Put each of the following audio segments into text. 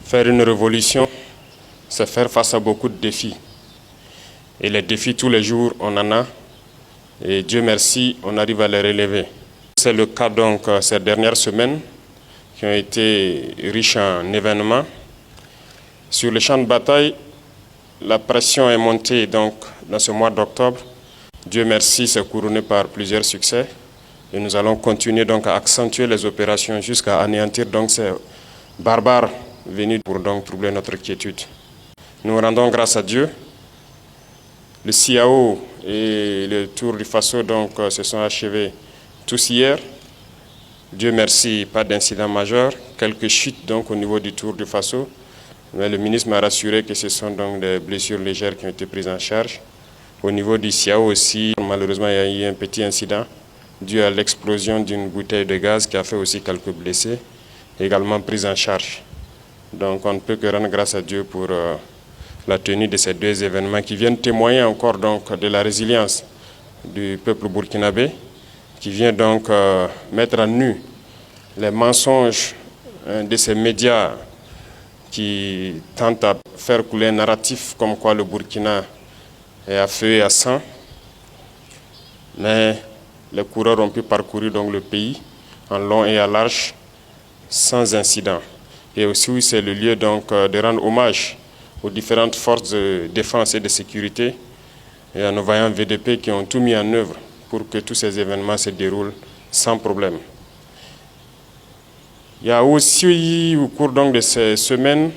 Faire une révolution, c'est faire face à beaucoup de défis. Et les défis, tous les jours, on en a. Et Dieu merci, on arrive à les relever. C'est le cas donc ces dernières semaines qui ont été riches en événements. Sur le champ de bataille, la pression est montée donc dans ce mois d'octobre. Dieu merci, c'est couronné par plusieurs succès. Et nous allons continuer donc à accentuer les opérations jusqu'à anéantir donc ces barbares venus pour donc troubler notre quiétude. Nous rendons grâce à Dieu. Le CIAO et le Tour du Faso donc se sont achevés tous hier. Dieu merci, pas d'incident majeur. Quelques chutes donc au niveau du Tour du Faso. Mais le ministre m'a rassuré que ce sont donc des blessures légères qui ont été prises en charge. Au niveau du CIAO aussi, malheureusement, il y a eu un petit incident dû à l'explosion d'une bouteille de gaz qui a fait aussi quelques blessés, également pris en charge. Donc on ne peut que rendre grâce à Dieu pour la tenue de ces deux événements qui viennent témoigner encore donc de la résilience du peuple burkinabé, qui vient donc mettre à nu les mensonges de ces médias qui tentent à faire couler un narratif comme quoi le Burkina est à feu et à sang. Mais les coureurs ont pu parcourir donc le pays en long et à large sans incident. Et aussi c'est le lieu donc de rendre hommage aux différentes forces de défense et de sécurité et à nos vaillants VDP qui ont tout mis en œuvre pour que tous ces événements se déroulent sans problème. Il y a aussi au cours donc de ces semaines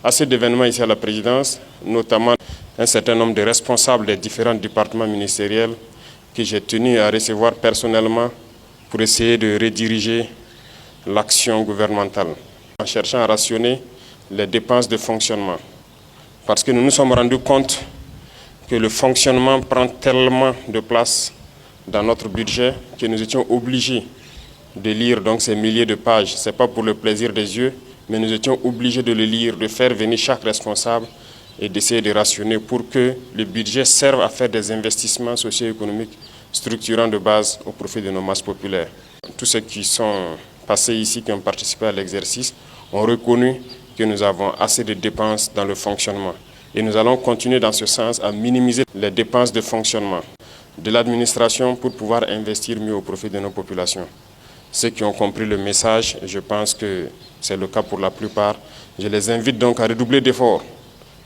assez d'événements ici à la présidence, notamment un certain nombre de responsables des différents départements ministériels que j'ai tenu à recevoir personnellement pour essayer de rediriger l'action gouvernementale en cherchant à rationner les dépenses de fonctionnement. Parce que nous nous sommes rendus compte que le fonctionnement prend tellement de place dans notre budget que nous étions obligés de lire donc ces milliers de pages. Ce n'est pas pour le plaisir des yeux, mais nous étions obligés de le lire, de faire venir chaque responsable et d'essayer de rationner pour que le budget serve à faire des investissements socio-économiques structurants de base au profit de nos masses populaires. Tous ceux qui sont passés ici, qui ont participé à l'exercice, ont reconnu que nous avons assez de dépenses dans le fonctionnement. Et nous allons continuer dans ce sens à minimiser les dépenses de fonctionnement de l'administration pour pouvoir investir mieux au profit de nos populations. Ceux qui ont compris le message, je pense que c'est le cas pour la plupart, je les invite donc à redoubler d'efforts,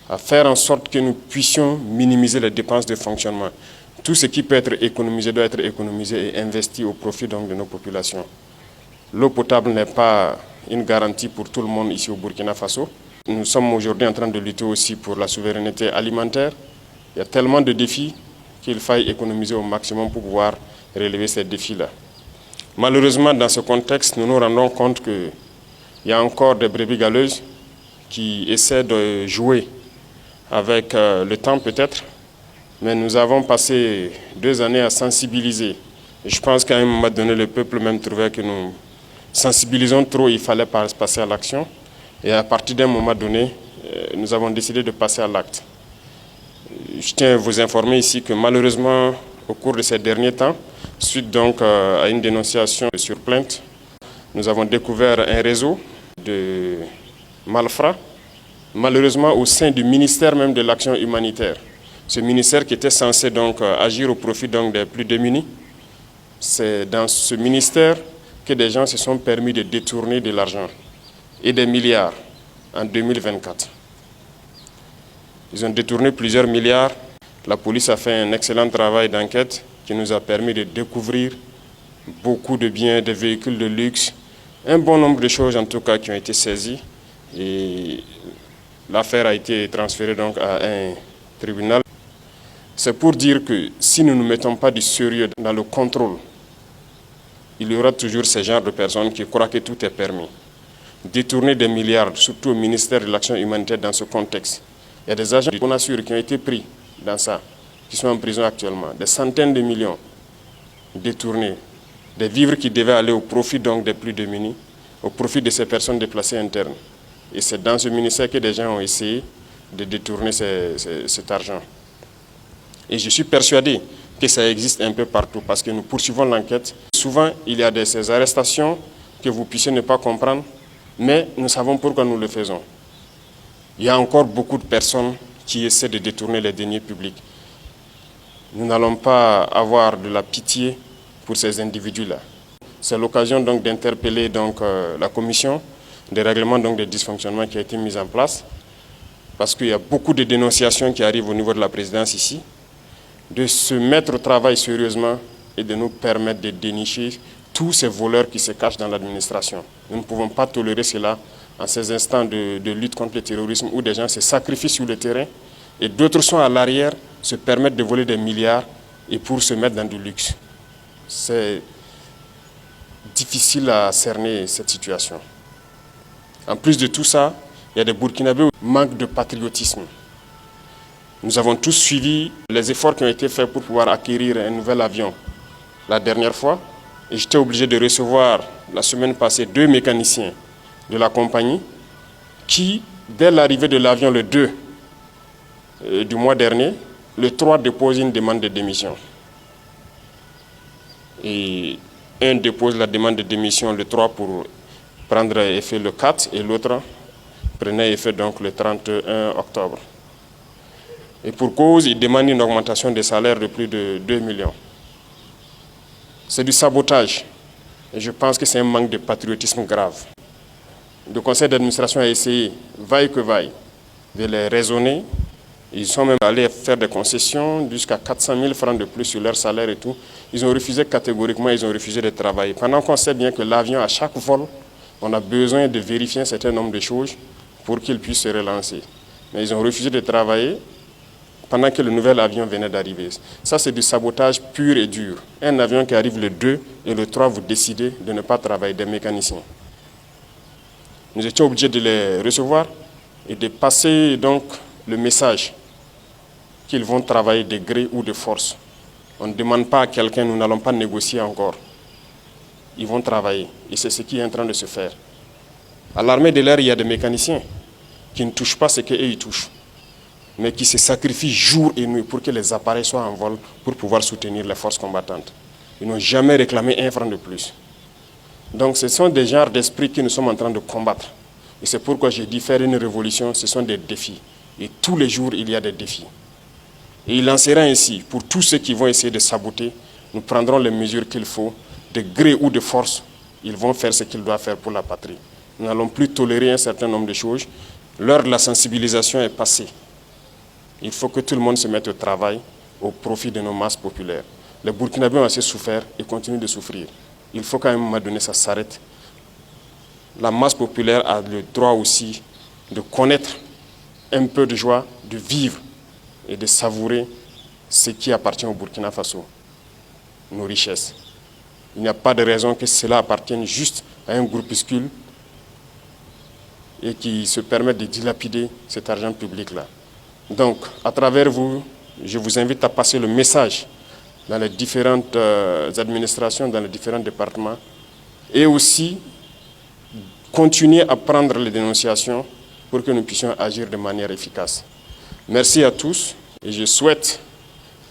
à faire en sorte que nous puissions minimiser les dépenses de fonctionnement. Tout ce qui peut être économisé doit être économisé et investi au profit donc de nos populations. L'eau potable n'est pas une garantie pour tout le monde ici au Burkina Faso. Nous sommes aujourd'hui en train de lutter aussi pour la souveraineté alimentaire. Il y a tellement de défis qu'il faille économiser au maximum pour pouvoir relever ces défis-là. Malheureusement, dans ce contexte, nous nous rendons compte qu'il y a encore des brebis galeuses qui essaient de jouer avec le temps peut-être, mais nous avons passé 2 années à sensibiliser. Et je pense qu'à un moment donné, le peuple même trouvait que nous sensibilisons trop, il fallait passer à l'action. Et à partir d'un moment donné, nous avons décidé de passer à l'acte. Je tiens à vous informer ici que malheureusement, au cours de ces derniers temps, suite donc à une dénonciation sur plainte, nous avons découvert un réseau de malfrats, malheureusement au sein du ministère même de l'action humanitaire. Ce ministère qui était censé donc agir au profit donc des plus démunis, c'est dans ce ministère que des gens se sont permis de détourner de l'argent et des milliards en 2024. Ils ont détourné plusieurs milliards. La police a fait un excellent travail d'enquête qui nous a permis de découvrir beaucoup de biens, des véhicules de luxe, un bon nombre de choses en tout cas qui ont été saisies. Et l'affaire a été transférée donc à un tribunal. C'est pour dire que si nous ne mettons pas du sérieux dans le contrôle, il y aura toujours ce genre de personnes qui croient que tout est permis. Détourner des milliards, surtout au ministère de l'Action humanitaire dans ce contexte. Il y a des agents du Bonasur qui ont été pris dans ça, qui sont en prison actuellement. Des centaines de millions détournés. Des vivres qui devaient aller au profit donc des plus démunis, au profit de ces personnes déplacées internes. Et c'est dans ce ministère que des gens ont essayé de détourner cet argent. Et je suis persuadé que ça existe un peu partout parce que nous poursuivons l'enquête. Souvent, il y a ces arrestations que vous puissiez ne pas comprendre, mais nous savons pourquoi nous le faisons. il y a encore beaucoup de personnes qui essaient de détourner les deniers publics. Nous n'allons pas avoir de la pitié pour ces individus-là. C'est l'occasion donc d'interpeller la commission des règlements des dysfonctionnements qui a été mise en place, parce qu'il y a beaucoup de dénonciations qui arrivent au niveau de la présidence ici, de se mettre au travail sérieusement et de nous permettre de dénicher tous ces voleurs qui se cachent dans l'administration. Nous ne pouvons pas tolérer cela en ces instants de lutte contre le terrorisme où des gens se sacrifient sur le terrain et d'autres sont à l'arrière, se permettent de voler des milliards et pour se mettre dans du luxe. C'est difficile à cerner cette situation. En plus de tout ça, il y a des Burkinabés qui manquent de patriotisme. Nous avons tous suivi les efforts qui ont été faits pour pouvoir acquérir un nouvel avion la dernière fois. Et j'étais obligé de recevoir la semaine passée 2 mécaniciens de la compagnie qui, dès l'arrivée de l'avion le 2 du mois dernier, le 3 déposent une demande de démission. Et un dépose la demande de démission le 3 pour prendre effet le 4 et l'autre prenait effet donc le 31 octobre. Et pour cause, il demande une augmentation des salaires de plus de 2 millions. C'est du sabotage. Et je pense que c'est un manque de patriotisme grave. Le conseil d'administration a essayé, vaille que vaille, de les raisonner. Ils sont même allés faire des concessions jusqu'à 400 000 francs de plus sur leur salaire et tout. Ils ont refusé catégoriquement, ils ont refusé de travailler. Pendant qu'on sait bien que l'avion, à chaque vol, on a besoin de vérifier un certain nombre de choses pour qu'il puisse se relancer. Mais ils ont refusé de travailler pendant que le nouvel avion venait d'arriver. Ça, c'est du sabotage pur et dur. Un avion qui arrive le 2 et le 3, vous décidez de ne pas travailler, des mécaniciens. Nous étions obligés de les recevoir et de passer donc le message qu'ils vont travailler de gré ou de force. On ne demande pas à quelqu'un, nous n'allons pas négocier encore. Ils vont travailler et c'est ce qui est en train de se faire. À l'armée de l'air, il y a des mécaniciens qui ne touchent pas ce qu'eux ils touchent, mais qui se sacrifient jour et nuit pour que les appareils soient en vol pour pouvoir soutenir les forces combattantes. Ils n'ont jamais réclamé un franc de plus. Donc ce sont des genres d'esprits que nous sommes en train de combattre. Et c'est pourquoi j'ai dit faire une révolution, ce sont des défis. Et tous les jours, il y a des défis. Et il en sera ainsi. Pour tous ceux qui vont essayer de saboter, nous prendrons les mesures qu'il faut, de gré ou de force. Ils vont faire ce qu'ils doivent faire pour la patrie. Nous n'allons plus tolérer un certain nombre de choses. L'heure de la sensibilisation est passée. Il faut que tout le monde se mette au travail au profit de nos masses populaires. Les Burkinabés ont assez souffert et continuent de souffrir. Il faut qu'à un moment donné, ça s'arrête. La masse populaire a le droit aussi de connaître un peu de joie, de vivre et de savourer ce qui appartient au Burkina Faso, nos richesses. Il n'y a pas de raison que cela appartienne juste à un groupuscule et qui se permette de dilapider cet argent public-là. Donc, à travers vous, je vous invite à passer le message dans les différentes administrations, dans les différents départements, et aussi continuer à prendre les dénonciations pour que nous puissions agir de manière efficace. Merci à tous et je souhaite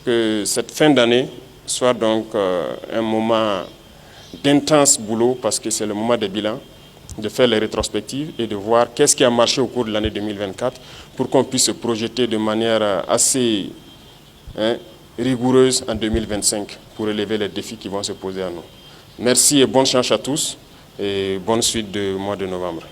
que cette fin d'année soit donc un moment d'intense boulot parce que c'est le moment des bilans, de faire les rétrospectives et de voir qu'est-ce qui a marché au cours de l'année 2024 pour qu'on puisse se projeter de manière assez rigoureuse en 2025 pour relever les défis qui vont se poser à nous. Merci et bonne chance à tous et bonne suite du mois de novembre.